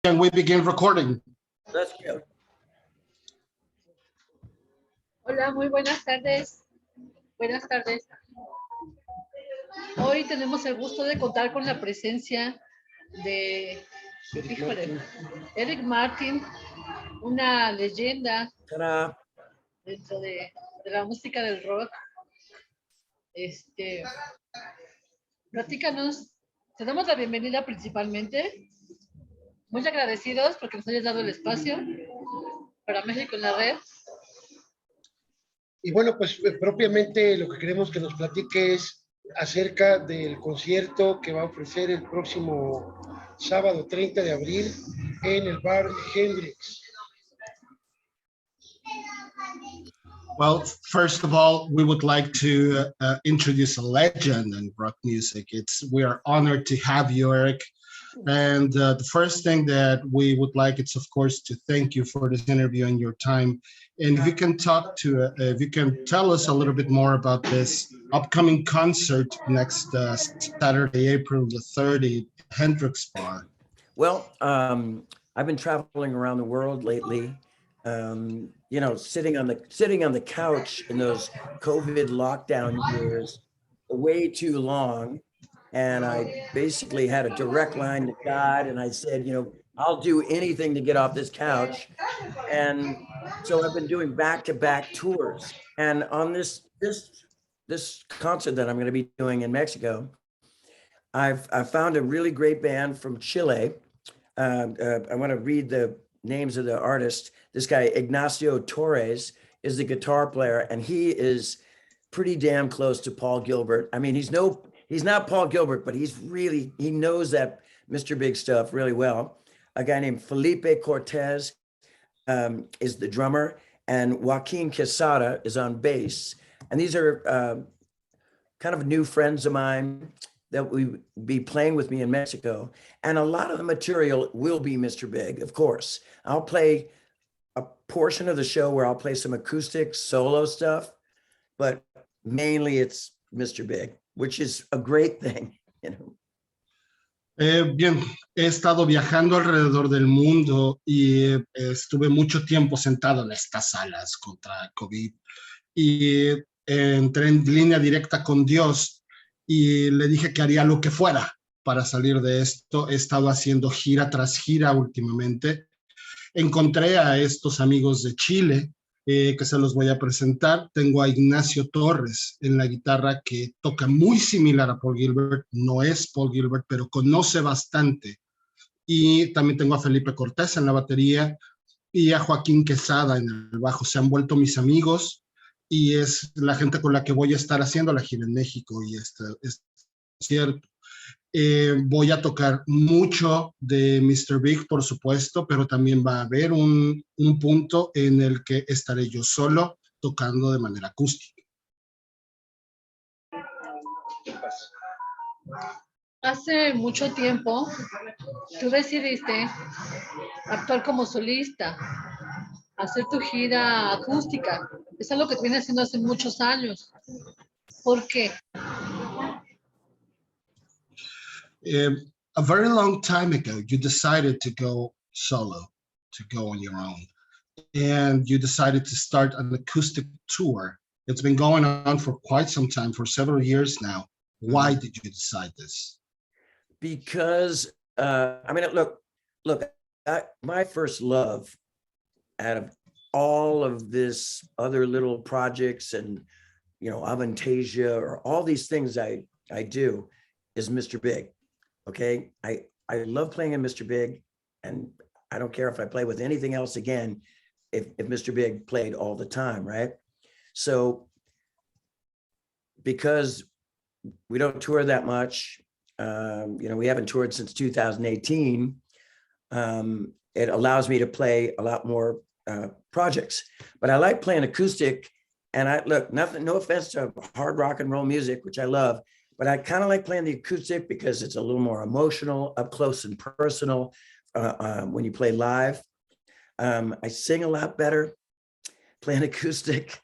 Can we begin recording? Let's go. Hola, muy buenas tardes. Buenas tardes. Hoy tenemos el gusto de contar con la presencia de Eric Martin, una leyenda Ta-da. dentro de la música del rock. Platícanos, te damos la bienvenida principalmente. Muy agradecidos porque nos hayas dado el espacio para México en la red. Y bueno, pues propiamente lo que queremos que nos platique es acerca del concierto que va a ofrecer el próximo sábado 30 de abril en el bar Hendrix. Well, first of all, we would like to introduce a legend in rock music. We are honored to have you, Eric. And the first thing that we would like is, of course, to thank you for this interview and your time. And if you can if you can tell us a little bit more about this upcoming concert next Saturday, April the 30th, Hendrix Bar. Well, I've been traveling around the world lately. Sitting on the couch in those COVID lockdown years way too long. And I basically had a direct line to God. And I said, I'll do anything to get off this couch. And so I've been doing back-to-back tours. And on this concert that I'm going to be doing in Mexico, I've found a really great band from Chile. I want to read the names of the artists. This guy, Ignacio Torres, is the guitar player, and he is pretty damn close to Paul Gilbert. I mean, he's not Paul Gilbert, but he knows that Mr. Big stuff really well. A guy named Felipe Cortez is the drummer, and Joaquin Quesada is on bass. And these are kind of new friends of mine that will be playing with me in Mexico. And a lot of the material will be Mr. Big, of course. I'll play a portion of the show where I'll play some acoustic solo stuff, but mainly it's Mr. Big, which is a great thing, Bien, he estado viajando alrededor del mundo y estuve mucho tiempo sentado en estas salas contra COVID y entré en línea directa con Dios y le dije que haría lo que fuera para salir de esto. He estado haciendo gira tras gira últimamente. Encontré a estos amigos de Chile que se los voy a presentar. Tengo a Ignacio Torres en la guitarra, que toca muy similar a Paul Gilbert. No es Paul Gilbert, pero conoce bastante. Y también tengo a Felipe Cortés en la batería y a Joaquín Quesada en el bajo. Se han vuelto mis amigos y es la gente con la que voy a estar haciendo la gira en México y este concierto. Voy a tocar mucho de Mr. Big, por supuesto, pero también va a haber un punto en el que estaré yo solo tocando de manera acústica. Hace mucho tiempo, tú decidiste actuar como solista, hacer tu gira acústica. Es algo que te viene haciendo hace muchos años. ¿Por qué? A very long time ago, you decided to go solo, to go on your own. And you decided to start an acoustic tour. It's been going on for quite some time, for several years now. Why did you decide this? Because, look, my first love out of all of this other little projects and, Avantasia or all these things I do is Mr. Big. Okay, I love playing in Mr. Big, and I don't care if I play with anything else again if Mr. Big played all the time, right? So because we don't tour that much, we haven't toured since 2018, it allows me to play a lot more projects. But I like playing acoustic, and no offense to hard rock and roll music, which I love, but I kind of like playing the acoustic because it's a little more emotional, up close and personal when you play live. I sing a lot better playing acoustic.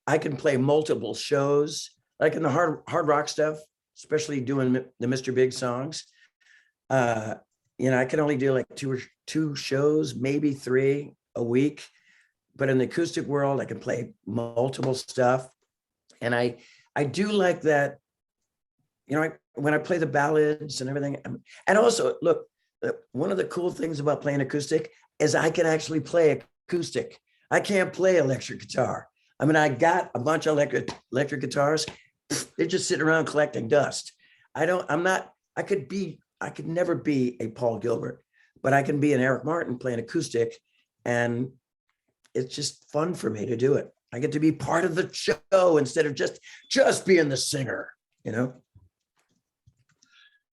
I can play multiple shows, like in the hard rock stuff, especially doing the Mr. Big songs. you know, I can only do like two shows, maybe 3 a week. But in the acoustic world, I can play multiple stuff. And I do like that, you know, when I play the ballads and everything. And also, look, one of the cool things about playing acoustic is I can actually play acoustic. I can't play electric guitar. I mean, I got a bunch of electric guitars. They're just sitting around collecting dust. I could never be a Paul Gilbert, but I can be an Eric Martin playing acoustic, and it's just fun for me to do it. I get to be part of the show instead of just being the singer, you know?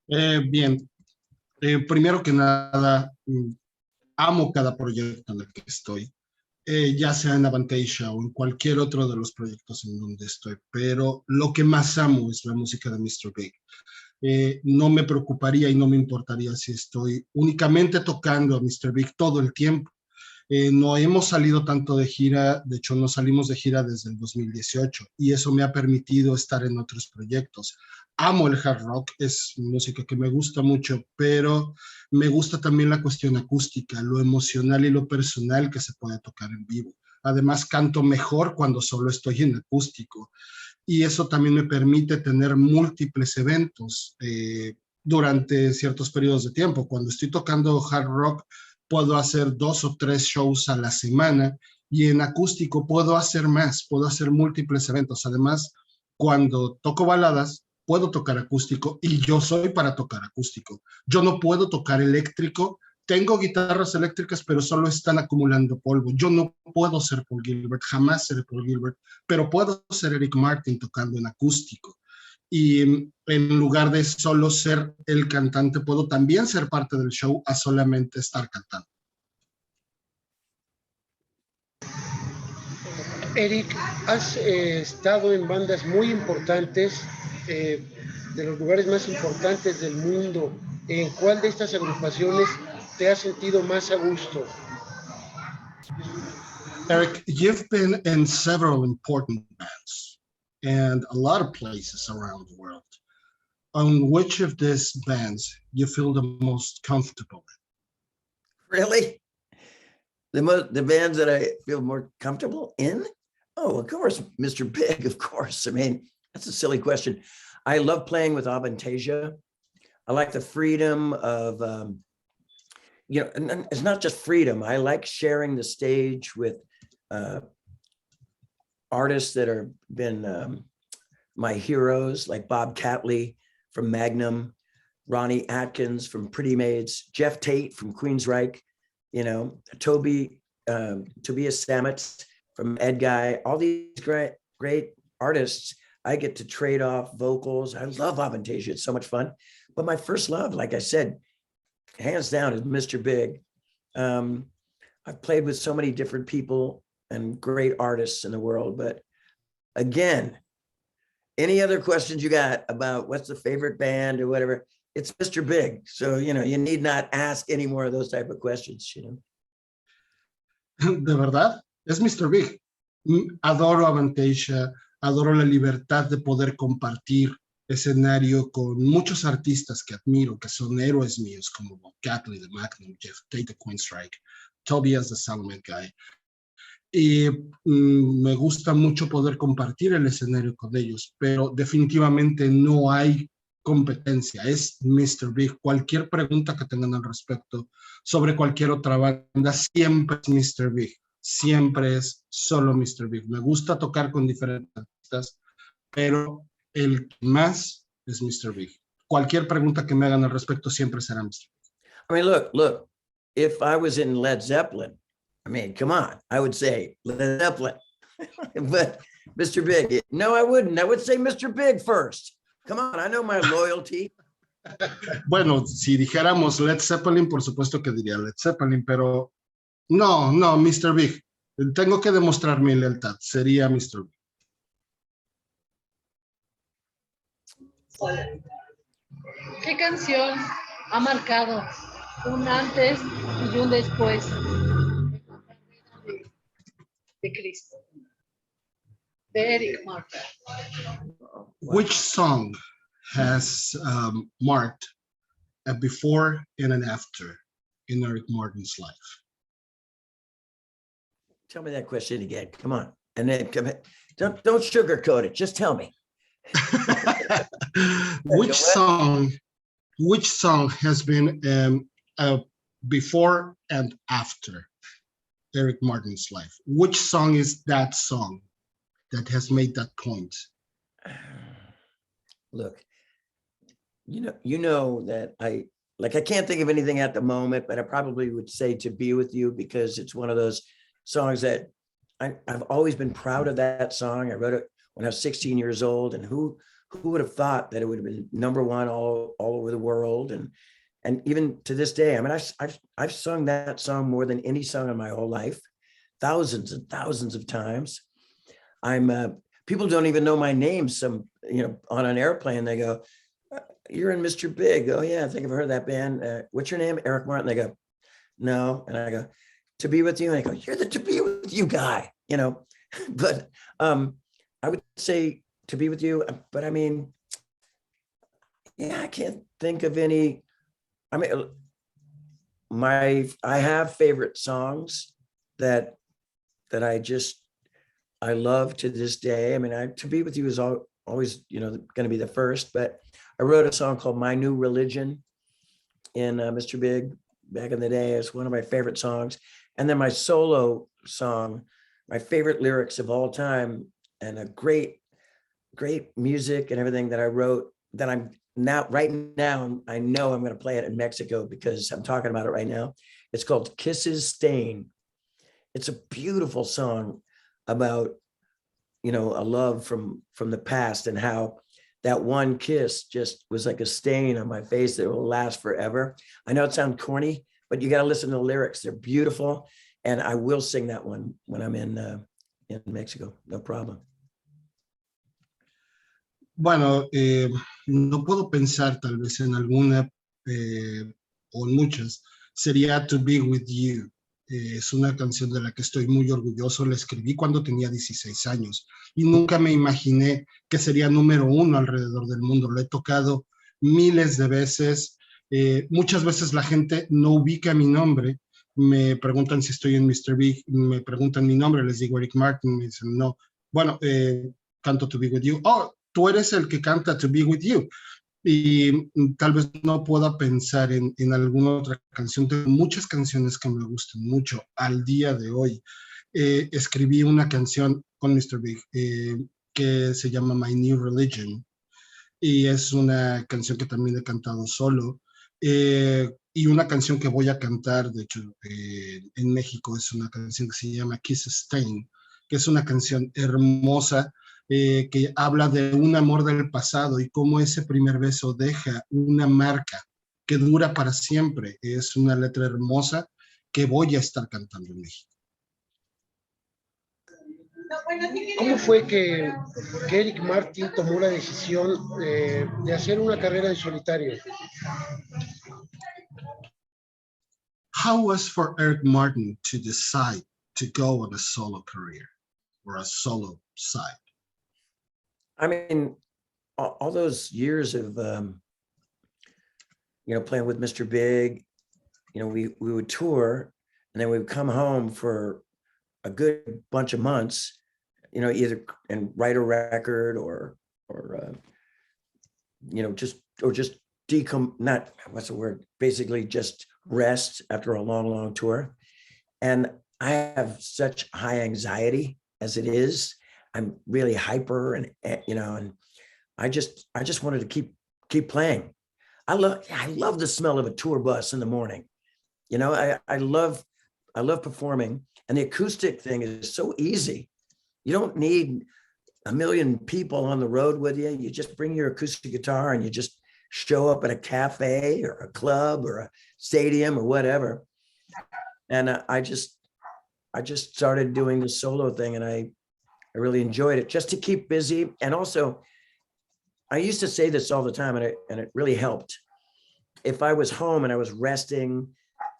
Bien, primero que nada, amo cada proyecto en el que estoy, ya sea en Avantasia o en cualquier otro de los proyectos en donde estoy, pero lo que más amo es la música de Mr. Big. No me preocuparía y no me importaría si estoy únicamente tocando a Mr. Big todo el tiempo. No hemos salido tanto de gira, de hecho no salimos de gira desde el 2018 y eso me ha permitido estar en otros proyectos. Amo el hard rock, es música que me gusta mucho, pero me gusta también la cuestión acústica, lo emocional y lo personal que se puede tocar en vivo. Además, canto mejor cuando solo estoy en acústico y eso también me permite tener múltiples eventos durante ciertos periodos de tiempo. Cuando estoy tocando hard rock, puedo hacer 2 o 3 shows a la semana y en acústico puedo hacer más, puedo hacer múltiples eventos. Además, cuando toco baladas, puedo tocar acústico y yo soy para tocar acústico. Yo no puedo tocar eléctrico. Tengo guitarras eléctricas, pero solo están acumulando polvo. Yo no puedo ser Paul Gilbert, jamás seré Paul Gilbert, pero puedo ser Eric Martin tocando en acústico. Y en lugar de solo ser el cantante, puedo también ser parte del show a solamente estar cantando. Eric, has estado en bandas muy importantes, de los lugares más importantes del mundo. ¿En cuál de estas agrupaciones te has sentido más a gusto? Eric, you've been in several important bands and a lot of places around the world. On which of these bands you feel the most comfortable in? Really? The bands that I feel more comfortable in? Oh, of course, Mr. Big, of course. I mean, that's a silly question. I love playing with Avantasia. I like the freedom of, you know, and it's not just freedom. I like sharing the stage with artists that have been my heroes, like Bob Catley from Magnum, Ronnie Atkins from Pretty Maids, Jeff Tate from Queensryche, you know, Tobias Sammet from Ed Guy, all these great artists. I get to trade off vocals. I love Avantasia. It's so much fun. But my first love, like I said, hands down, is Mr. Big. I've played with so many different people and great artists in the world. But again, any other questions you got about what's the favorite band or whatever, it's Mr. Big. So, you know, you need not ask any more of those type of questions, you know. De verdad, es Mr. Big. Adoro Avantasia, adoro la libertad de poder compartir escenario con muchos artistas que admiro, que son héroes míos, como Bob Catley de Magnum, Jeff Tate de Queensryche, Tobias the Salmon Guy. Y me gusta mucho poder compartir el escenario con ellos, pero definitivamente no hay competencia, es Mr. Big. Cualquier pregunta que tengan al respecto sobre cualquier otra banda, siempre es Mr. Big, siempre es solo Mr. Big. Me gusta tocar con diferentes artistas, pero el que más es Mr. Big. Cualquier pregunta que me hagan al respecto siempre será Mr. Big. I mean, look, if I was in Led Zeppelin, I mean, come on, I would say Led Zeppelin, but Mr. Big, no, I wouldn't. I would say Mr. Big first. Come on, I know my loyalty. Bueno, si dijéramos Led Zeppelin, por supuesto que diría Led Zeppelin, pero no, Mr. Big. Tengo que demostrar mi lealtad. Sería Mr. Big. ¿Qué canción ha marcado un antes y un después de Cristo? De Eric Martin. Which song has marked a before and an after in Eric Martin's life. Tell me that question again. Come on. And then don't sugarcoat it. Just tell me. Which song has been a before and after Eric Martin's life? Which song is that song that has made that point? Look, you know that I can't think of anything at the moment, but I probably would say To Be With You, because it's one of those songs that I've always been proud of that song. I wrote it when I was 16 years old, and who would have thought that it would have been #1 all over the world, and even to this day. I mean, I've sung that song more than any song in my whole life, thousands and thousands of times. People don't even know my name. Some, on an airplane, they go, "You're in Mr. Big." "Oh yeah, I think I've heard that band. What's your name?" "Eric Martin." They go, "No," and I go, "To Be With You," and I go, "You're the To Be With You guy," But I would say To Be With You, but I mean, yeah, I can't think of any. I mean, I have favorite songs that I love to this day. I mean, To Be With You is always, going to be the first, but I wrote a song called My New Religion in Mr. Big back in the day. It's one of my favorite songs. And then my solo song, my favorite lyrics of all time, and a great music and everything that I wrote, that right now, I know I'm going to play it in Mexico because I'm talking about it right now. It's called Kisses Stain. It's a beautiful song about, a love from the past, and how that one kiss just was like a stain on my face that will last forever. I know it sounds corny, but you got to listen to the lyrics. They're beautiful. And I will sing that one when I'm in Mexico. No problem. Bueno, no puedo pensar tal vez en alguna o en muchas. Sería To Be With You. Es una canción de la que estoy muy orgulloso. La escribí cuando tenía 16 años y nunca me imaginé que sería #1 alrededor del mundo. Lo he tocado miles de veces. Muchas veces la gente no ubica mi nombre. Me preguntan si estoy en Mr. Big, me preguntan mi nombre, les digo Eric Martin, me dicen no. Bueno, canto To Be With You. Oh, tú eres el que canta To Be With You. Y tal vez no pueda pensar en alguna otra canción. Tengo muchas canciones que me gustan mucho al día de hoy. Escribí una canción con Mr. Big que se llama My New Religion, y es una canción que también he cantado solo. Y una canción que voy a cantar, de hecho, en México, es una canción que se llama Kiss Stain, que es una canción hermosa, que habla de un amor del pasado y cómo ese primer beso deja una marca que dura para siempre. Es una letra hermosa que voy a estar cantando en México. ¿Cómo fue que Eric Martin tomó la decisión de hacer una carrera en solitario? How was for Eric Martin to decide to go on a solo career or a solo side? I mean, all those years of, playing with Mr. Big, we would tour, and then we would come home for a good bunch of months, either and write a record or basically just rest after a long tour. And I have such high anxiety as it is. I'm really hyper, and I just wanted to keep playing. I love the smell of a tour bus in the morning. I love performing, and the acoustic thing is so easy. You don't need a million people on the road with you. You just bring your acoustic guitar and you just show up at a cafe or a club or a stadium or whatever. And I just started doing the solo thing, and I really enjoyed it, just to keep busy. And also, I used to say this all the time, and it really helped. If I was home and I was resting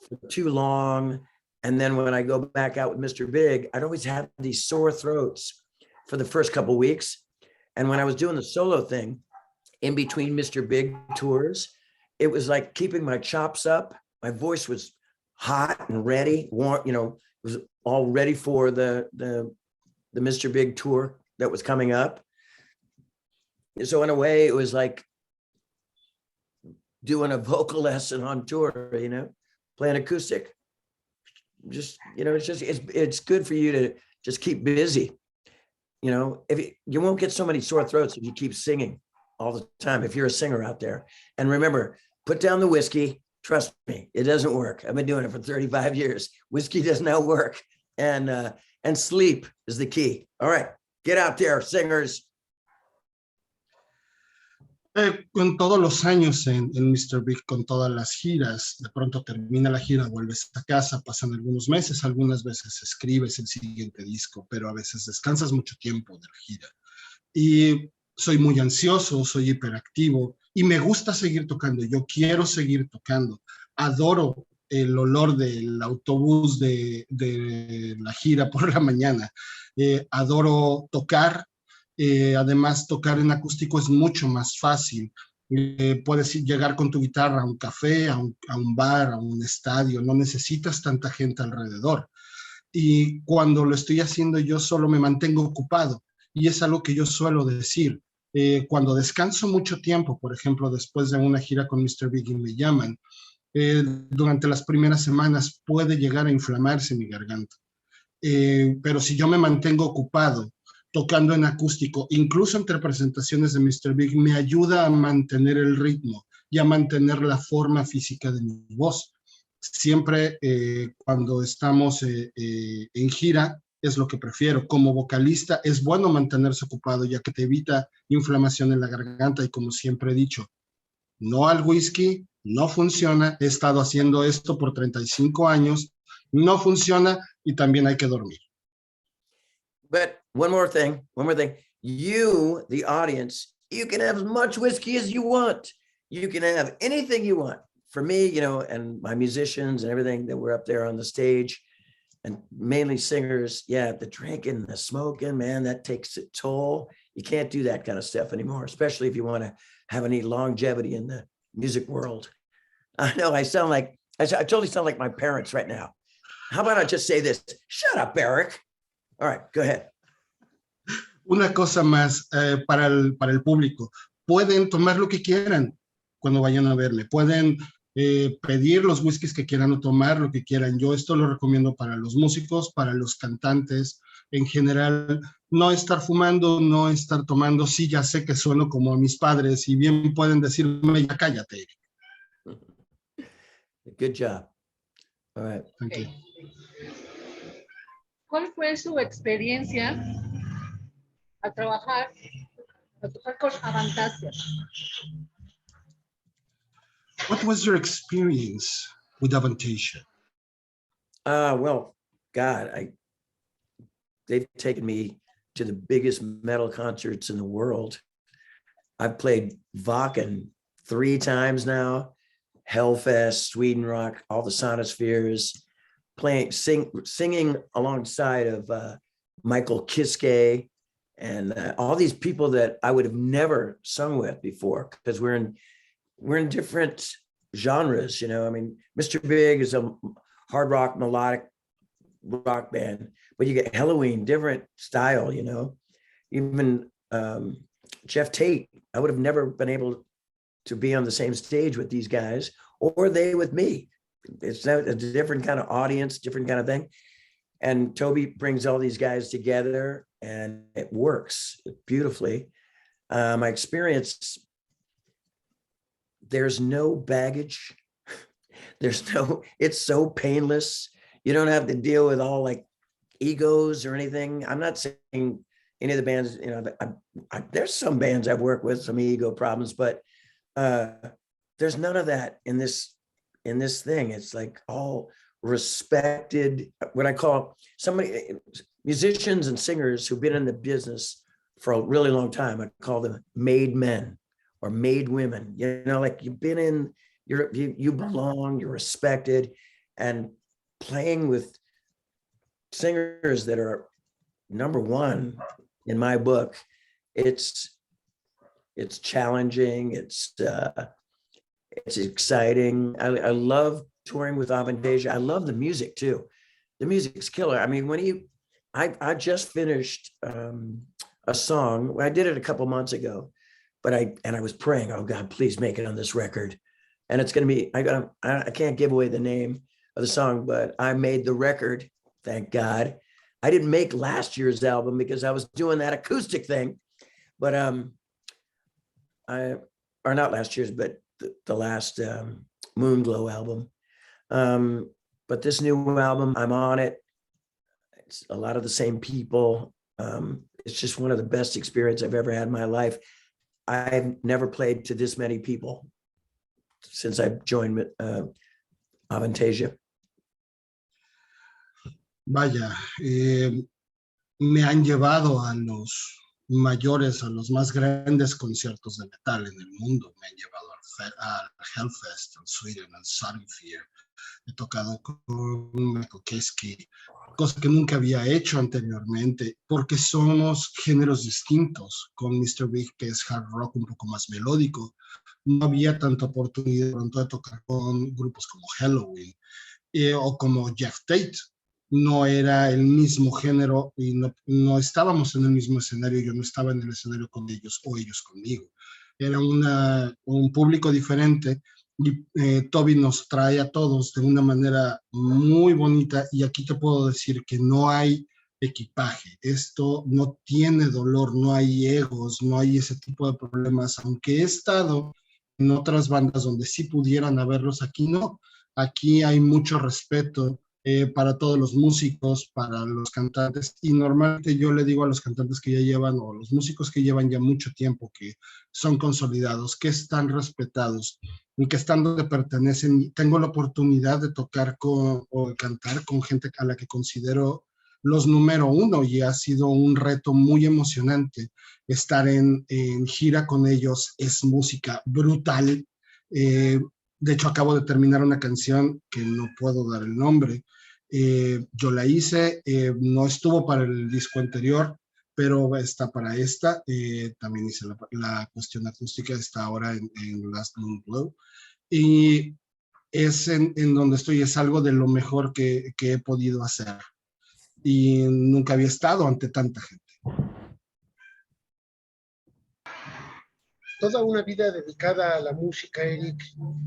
for too long, and then when I go back out with Mr. Big, I'd always have these sore throats for the first couple of weeks. And when I was doing the solo thing in between Mr. Big tours, it was like keeping my chops up. My voice was hot and ready, warm, you know, it was all ready for the Mr. Big tour that was coming up. So in a way, it was like doing a vocal lesson on tour, you know, playing acoustic. Just, you know, it's good for you to just keep busy. You know, if you won't get so many sore throats if you keep singing all the time, if you're a singer out there. And remember, put down the whiskey. Trust me, it doesn't work. I've been doing it for 35 years. Whiskey does not work. And sleep is the key. All right, get out there, singers. Con todos los años en Mr. Big, con todas las giras, de pronto termina la gira, vuelves a casa, pasan algunos meses, algunas veces escribes el siguiente disco, pero a veces descansas mucho tiempo de la gira. Y soy muy ansioso, soy hiperactivo y me gusta seguir tocando. Yo quiero seguir tocando. Adoro el olor del autobús de la gira por la mañana. Adoro tocar. Además, tocar en acústico es mucho más fácil. Puedes llegar con tu guitarra a un café, a un bar, a un estadio. No necesitas tanta gente alrededor. Y cuando lo estoy haciendo yo solo me mantengo ocupado. Y es algo que yo suelo decir. Cuando descanso mucho tiempo, por ejemplo, después de una gira con Mr. Big y me llaman, durante las primeras semanas puede llegar a inflamarse mi garganta. Pero si yo me mantengo ocupado, tocando en acústico, incluso entre presentaciones de Mr. Big, me ayuda a mantener el ritmo y a mantener la forma física de mi voz. Siempre cuando estamos en gira, es lo que prefiero. Como vocalista, es bueno mantenerse ocupado, ya que te evita inflamación en la garganta y como siempre he dicho, no al whisky, no funciona. He estado haciendo esto por 35 años, no funciona y también hay que dormir. But one more thing. You, the audience, you can have as much whiskey as you want. You can have anything you want. For me, you know, and my musicians and everything that were up there on the stage, and mainly singers, yeah, the drinking, the smoking, man, that takes a toll. You can't do that kind of stuff anymore, especially if you want to have any longevity in the music world. I know I totally sound like my parents right now. How about I just say this? Shut up, Eric. All right, go ahead. Una cosa más para el público. Pueden tomar lo que quieran cuando vayan a verme. Pueden pedir los whiskies que quieran o tomar lo que quieran. Yo esto lo recomiendo para los músicos, para los cantantes. En general, no estar fumando, no estar tomando. Sí, ya sé que sueno como a mis padres y bien pueden decirme, ya cállate. Good job. All right. Thank you. ¿Cuál fue su experiencia al trabajar, a tocar con Avantasia? What was your experience with Avantasia? Well, God, they've taken me to the biggest metal concerts in the world. I've played Wacken 3 times now, Hellfest, Sweden Rock, all the Sonospheres, singing alongside of Michael Kiske and all these people that I would have never sung with before, because we're in different genres, you know. I mean, Mr. Big is a hard rock, melodic rock band, but you get Halloween, different style, you know. Even Jeff Tate, I would have never been able to be on the same stage with these guys, or they with me. It's a different kind of audience, different kind of thing. And Toby brings all these guys together and it works beautifully. My experience, there's no baggage. It's so painless. You don't have to deal with all like egos or anything. I'm not saying any of the bands, you know, there's some bands I've worked with, some ego problems, but there's none of that in this thing. It's like all respected, what I call musicians and singers who've been in the business for a really long time. I call them made men or made women, you know, like you've been in, you belong, you're respected, and playing with singers that are number one in my book, it's challenging. It's exciting. I love touring with Avantasia. I love the music too. The music's killer. I mean, I just finished a song. I did it a couple months ago, but I was praying, oh God, please make it on this record. And it's going to be, I can't give away the name of the song, but I made the record. Thank God. I didn't make last year's album because I was doing that acoustic thing, but or not last year's, but the last Moonglow album. But this new album, I'm on it. It's a lot of the same people. It's just one of the best experiences I've ever had in my life. I've never played to this many people since I've joined Avantasia. Vaya, me han llevado a los mayores, a los más grandes conciertos de metal en el mundo. Me han llevado al Hellfest, al Sweden, al Sarnfear. He tocado con McC, cosa que nunca había hecho anteriormente, porque somos géneros distintos. Con Mr. Big, que es hard rock un poco más melódico, no había tanta oportunidad pronto de tocar con grupos como Halloween o como Jeff Tate. No era el mismo género y no estábamos en el mismo escenario. Yo no estaba en el escenario con ellos o ellos conmigo. Era un público diferente. Y Toby nos trae a todos de una manera muy bonita, y aquí te puedo decir que no hay equipaje, esto no tiene dolor, no hay egos, no hay ese tipo de problemas, aunque he estado en otras bandas donde sí pudieran haberlos, aquí no, aquí hay mucho respeto para todos los músicos, para los cantantes, y normalmente yo le digo a los cantantes que ya llevan, o los músicos que llevan ya mucho tiempo, que son consolidados, que están respetados, y que están donde pertenecen. Tengo la oportunidad de tocar o cantar con gente a la que considero los número uno, y ha sido un reto muy emocionante estar en gira con ellos. Es música brutal. De hecho, acabo de terminar una canción que no puedo dar el nombre. Yo la hice, no estuvo para el disco anterior, pero está para esta. También hice la cuestión acústica, está ahora en Last Moonglow. Y es en donde estoy, es algo de lo mejor que he podido hacer. Y nunca había estado ante tanta gente. Toda una vida dedicada a la música, Eric.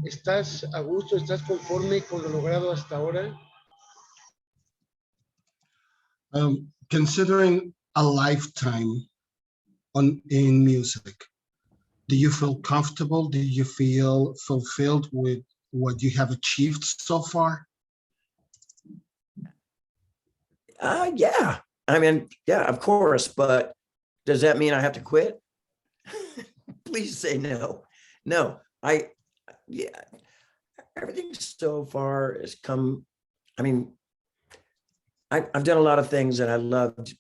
¿Estás a gusto, estás conforme con lo logrado hasta ahora? Considering a lifetime in music, do you feel comfortable? Do you feel fulfilled with what you have achieved so far? Yeah. I mean, yeah, of course. But does that mean I have to quit? Please say no. No, yeah, everything so far has come. I mean, I've done a lot of things and I loved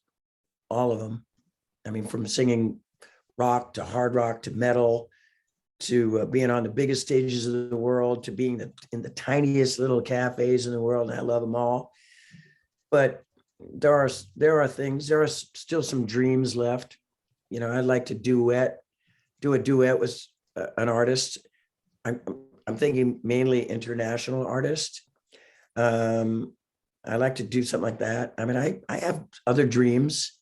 all of them. I mean, from singing rock to hard rock to metal to being on the biggest stages of the world to being in the tiniest little cafes in the world. And I love them all. But there are still some dreams left. You know, I'd like to do a duet with an artist. I'm thinking mainly international artist. I like to do something like that. I mean, I have other dreams,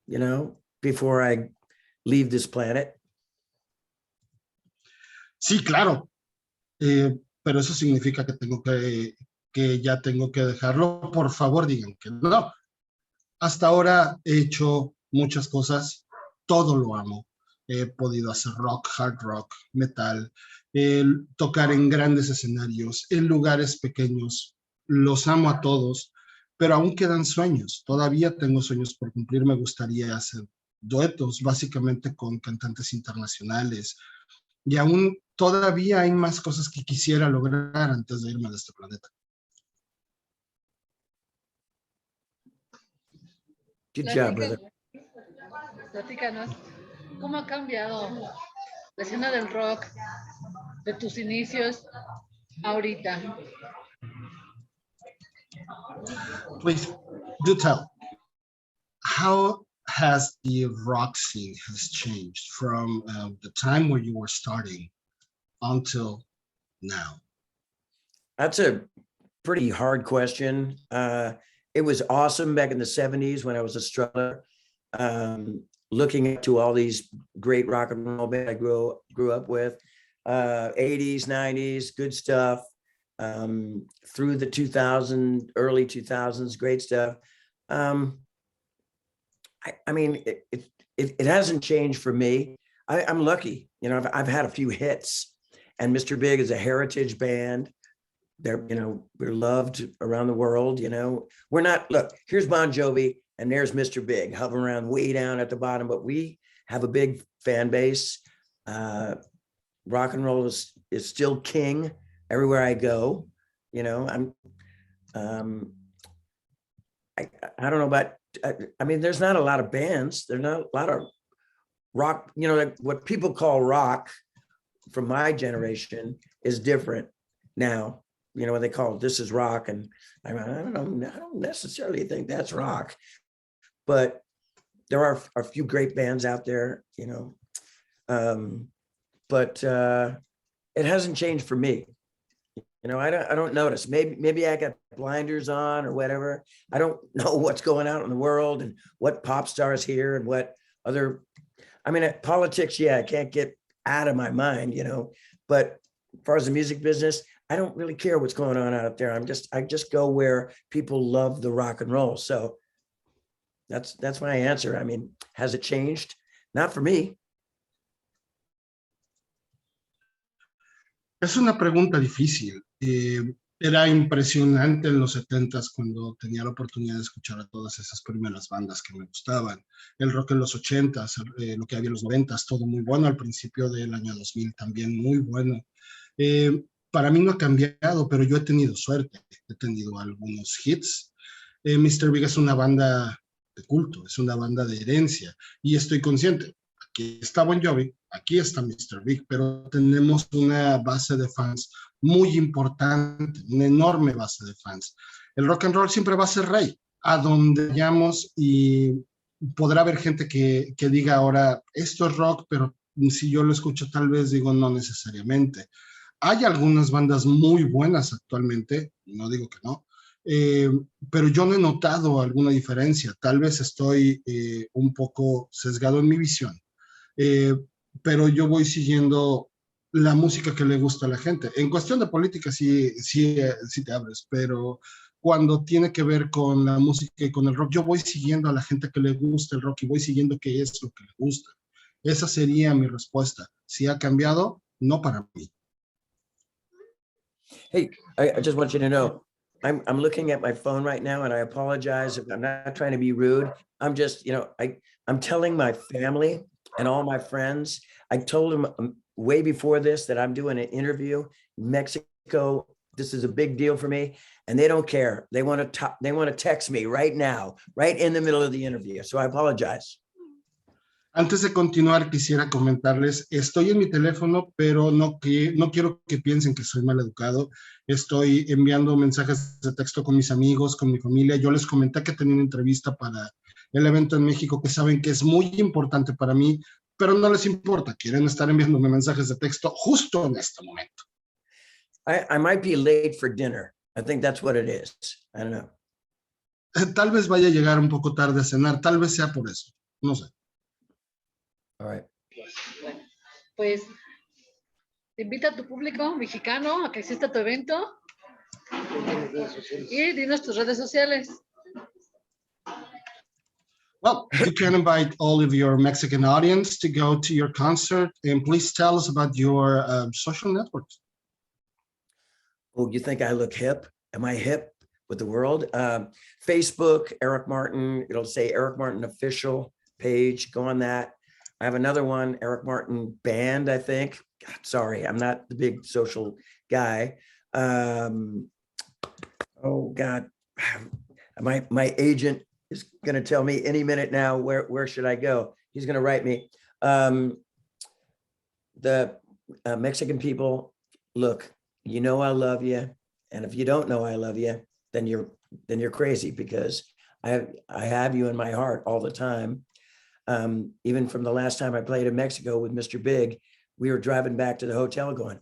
you know, before I leave this planet. Sí, claro. Pero eso significa que ya tengo que dejarlo. Por favor, digan que no. Hasta ahora he hecho muchas cosas. Todo lo amo. He podido hacer rock, hard rock, metal, tocar en grandes escenarios, en lugares pequeños. Los amo a todos, pero aún quedan sueños. Todavía tengo sueños por cumplir. Me gustaría hacer duetos, básicamente con cantantes internacionales. Y aún todavía hay más cosas que quisiera lograr antes de irme de este planeta. Good job, brother. Platícanos, ¿cómo ha cambiado la escena del rock de tus inicios ahorita? Please, do tell. How has the rock scene has changed from the time where you were starting until now? That's a pretty hard question. It was awesome back in the 70s when I was a struggler, looking up to all these great rock and roll bands I grew up with, 80s, 90s, good stuff, through the 2000s, early 2000s, great stuff. I mean, it hasn't changed for me. I'm lucky, you know, I've had a few hits, and Mr. Big is a heritage band. They're, you know, we're loved around the world, you know. We're not, look, here's Bon Jovi and there's Mr. Big hovering around way down at the bottom, but we have a big fan base. Rock and roll is still king everywhere I go. You know, I don't know about, I mean, there's not a lot of bands. There's not a lot of rock, you know, like what people call rock from my generation is different now. You know what they call it, this is rock, and I don't know, I don't necessarily think that's rock, but there are a few great bands out there, you know, but it hasn't changed for me. You know, I don't notice. Maybe I got blinders on or whatever. I don't know what's going on in the world and what pop stars here and what other. I mean, politics, yeah, I can't get out of my mind, you know, but as far as the music business, I don't really care what's going on out there. I just go where people love the rock and roll. So that's my answer. I mean, has it changed? Not for me. Es una pregunta difícil. Era impresionante en los 70s cuando tenía la oportunidad de escuchar a todas esas primeras bandas que me gustaban. El rock en los 80s, lo que había en los 90s, todo muy bueno. Al principio del año 2000 también muy bueno. Para mí no ha cambiado, pero yo he tenido suerte. He tenido algunos hits. Mr. Big es una banda de culto, es una banda de herencia. Y estoy consciente, aquí está Bon Jovi, aquí está Mr. Big, pero tenemos una base de fans muy importante, una enorme base de fans. El rock and roll siempre va a ser rey, a donde vayamos, y podrá haber gente que diga ahora, esto es rock, pero si yo lo escucho tal vez digo no necesariamente. Hay algunas bandas muy buenas actualmente, no digo que no, pero yo no he notado alguna diferencia. Tal vez estoy un poco sesgado en mi visión, pero yo voy siguiendo la música que le gusta a la gente. En cuestión de política sí te abres, pero cuando tiene que ver con la música y con el rock, yo voy siguiendo a la gente que le gusta el rock y voy siguiendo qué es lo que le gusta. Esa sería mi respuesta. Si ha cambiado, no para mí. Hey, I just want you to know, I'm looking at my phone right now, and I apologize if I'm not trying to be rude. I'm just, you know, I'm telling my family and all my friends. I told them way before this that I'm doing an interview in Mexico. This is a big deal for me, and they don't care. They want to text me right now, right in the middle of the interview. So I apologize. Antes de continuar, quisiera comentarles, estoy en mi teléfono, pero no quiero que piensen que soy mal educado. Estoy enviando mensajes de texto con mis amigos, con mi familia. Yo les comenté que tenía una entrevista para el evento en México, que saben que es muy importante para mí, pero no les importa. Quieren estar enviándome mensajes de texto justo en este momento. I might be late for dinner. I think that's what it is. I don't know. Tal vez vaya a llegar un poco tarde a cenar, tal vez sea por eso. No sé. All right. Bueno, pues invita a tu público mexicano a que asista a tu evento y dinos tus redes sociales. Well, you can invite all of your Mexican audience to go to your concert, and please tell us about your social networks. Oh, you think I look hip? Am I hip with the world? Facebook, Eric Martin. It'll say Eric Martin official page. Go on that. I have another one, Eric Martin Band, I think. God, sorry, I'm not the big social guy. Oh God, my agent is going to tell me any minute now where should I go. He's going to write me. The Mexican people, look, you know I love you, and if you don't know I love you, then you're crazy, because I have you in my heart all the time. Even from the last time I played in Mexico with Mr. Big, we were driving back to the hotel going,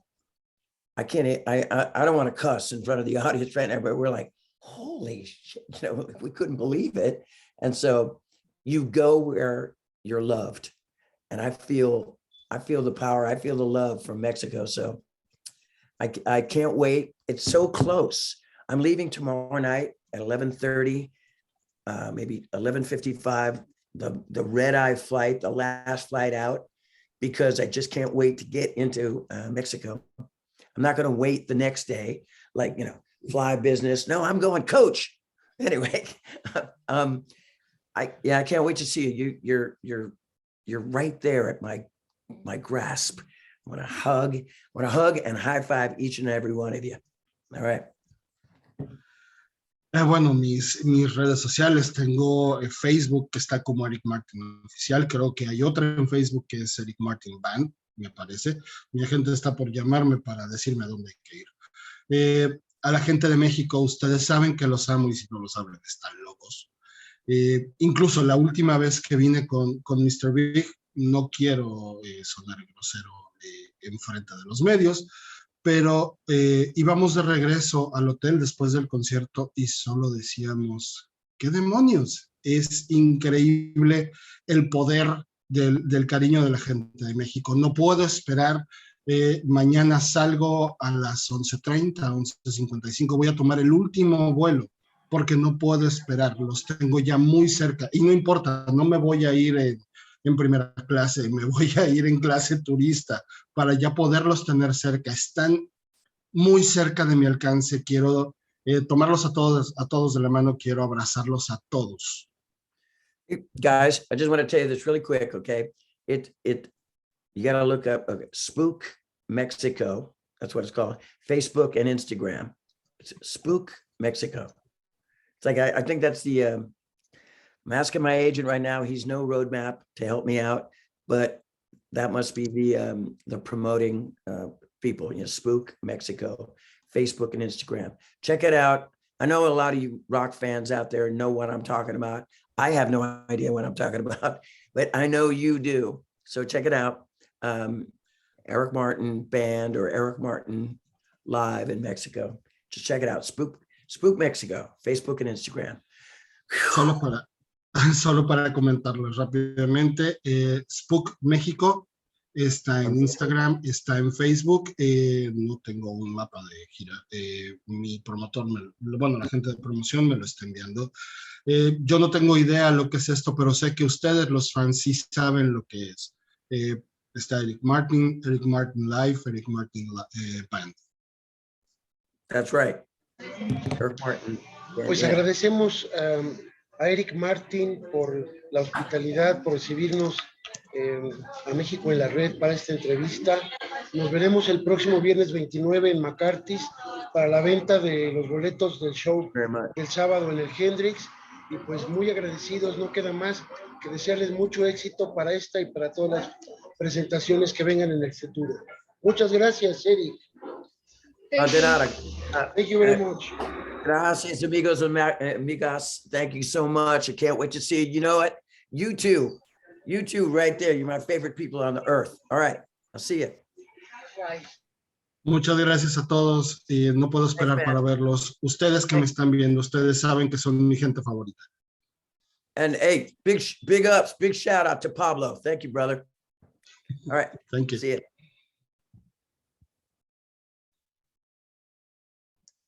I can't, I don't want to cuss in front of the audience right now, but we're like, holy shit, you know, we couldn't believe it. And so you go where you're loved. And I feel the power, I feel the love from Mexico. So I can't wait. It's so close. I'm leaving tomorrow night at 11:30, maybe 11:55, the red-eye flight, the last flight out, because I just can't wait to get into Mexico. I'm not going to wait the next day, like, you know, fly business. No, I'm going coach. Anyway, I can't wait to see you. You're right there at my grasp. I want to hug and high five each and every one of you. All right. Bueno, mis redes sociales, tengo Facebook que está como Eric Martin Oficial, creo que hay otra en Facebook que es Eric Martin Band, me parece. Mi gente está por llamarme para decirme a dónde hay que ir. A la gente de México, ustedes saben que los amo y si no lo saben están locos. Incluso la última vez que vine con Mr. Big, no quiero sonar grosero en frente de los medios, pero íbamos de regreso al hotel después del concierto y solo decíamos, ¿qué demonios? Es increíble el poder del cariño de la gente de México. No puedo esperar. Mañana salgo a las 11:30, 11:55. Voy a tomar el último vuelo porque no puedo esperar. Los tengo ya muy cerca. Y no importa, no me voy a ir en primera clase, me voy a ir en clase turista para ya poderlos tener cerca. Están muy cerca de mi alcance. Quiero tomarlos a todos de la mano. Quiero abrazarlos a todos. Guys, I just want to tell you this really quick, okay? You got to look up Spook Mexico. That's what it's called. Facebook and Instagram. It's Spook Mexico. It's like, I think that's the, I'm asking my agent right now. He's no roadmap to help me out, but that must be the promoting people, you know, Spook Mexico, Facebook and Instagram. Check it out. I know a lot of you rock fans out there know what I'm talking about. I have no idea what I'm talking about, but I know you do. So check it out. Eric Martin Band or Eric Martin Live in Mexico. Just check it out. Spook Mexico, Facebook and Instagram. Solo para comentarles rápidamente, Spook México está en Instagram, está en Facebook. No tengo un mapa de gira. Mi promotor, la gente de promoción me lo está enviando. Yo no tengo idea lo que es esto, pero sé que ustedes, los fans, sí saben lo que es. Está Eric Martin Live, Eric Martin Band. That's right. Eric Martin. Pues agradecemos a Eric Martin por la hospitalidad, por recibirnos a México en la red para esta entrevista. Nos veremos el próximo viernes 29 en McCarthy's para la venta de los boletos del show del sábado en el Hendrix. Y pues muy agradecidos, no queda más que desearles mucho éxito para esta y para todas las presentaciones que vengan en el futuro. Muchas gracias, Eric. De nada. Thank you very much. Gracias, amigos and amigas. Thank you so much. I can't wait to see you. You know what? You two right there. You're my favorite people on the earth. All right. I'll see you. Bye. Muchas gracias a todos. No puedo esperar para verlos. Ustedes que me están viendo, ustedes saben que son mi gente favorita. And hey, big ups, big shout out to Pablo. Thank you, brother. All right. Thank you. See you.